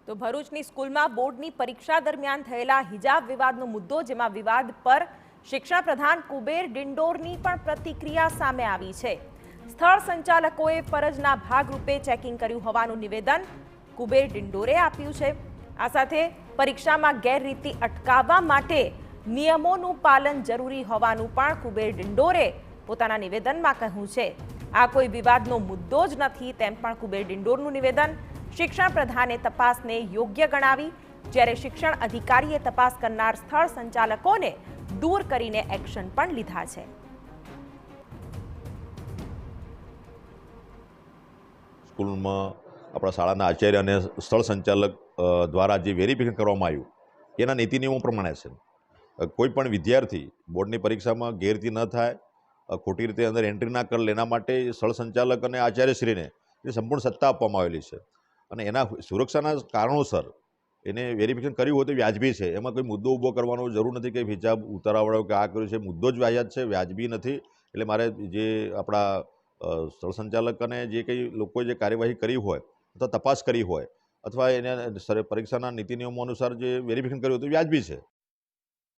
તો ભરૂચની સ્કૂલમાં બોર્ડની પરીક્ષા દરમિયાન થયેલા હિજાબ વિવાદનો મુદ્દો, જેમાં વિવાદ પર શિક્ષણ પ્રધાન કુબેર ડિંડોરની પણ પ્રતિક્રિયા સામે આવી છે। સ્થળ સંચાલકોએ ફરજના ભાગરૂપે ચેકિંગ કર્યું હોવાનું નિવેદન કુબેર ડિંડોરે આપ્યું છે। આ સાથે પરીક્ષામાં ગેરરીતિ અટકાવવા માટે નિયમોનું પાલન જરૂરી હોવાનું પણ કુબેર ડિંડોરે પોતાના નિવેદનમાં કહ્યું છે। આ કોઈ વિવાદનો મુદ્દો જ નથી તેમ પણ કુબેર ડિંડોરનું નિવેદન। શિક્ષણ પ્રધાને તપાસને યોગ્ય ગણાવી, જ્યારે શિક્ષણ અધિકારીએ તપાસ કરનાર સ્થળ સંચાલકોને દૂર કરીને એક્શન પણ લીધા છે। સ્કૂલમાં આપણા શાળાના આચાર્ય અને સ્થળ સંચાલક દ્વારા જે વેરિફિકેશન કરવામાં આવ્યું એના નીતિ નિયમો પ્રમાણે છે। કોઈ પણ વિદ્યાર્થી બોર્ડની પરીક્ષામાં ગેરરીતિ ન થાય, ખોટી રીતે અંદર એન્ટ્રી ના કરે, એના માટે સ્થળ સંચાલક અને આચાર્યશ્રીને એ સંપૂર્ણ સત્તા આપવામાં આવેલી છે અને એના સુરક્ષાના કારણોસર એને વેરિફિકેશન કર્યું હોય તો વ્યાજબી છે। એમાં કોઈ મુદ્દો ઊભો કરવાનો જરૂર નથી કે હિજાબ ઉતારાવડાવ કે આ કર્યું છે, મુદ્દો જ વાહિયાત છે, વ્યાજબી નથી। એટલે મારે જે આપણા સ્થળ સંચાલક અને જે કંઈ લોકોએ જે કાર્યવાહી કરી હોય અથવા તપાસ કરી હોય અથવા એને પરીક્ષાના નીતિ નિયમો અનુસાર જે વેરિફિકેશન કર્યું હોય તો વ્યાજબી છે।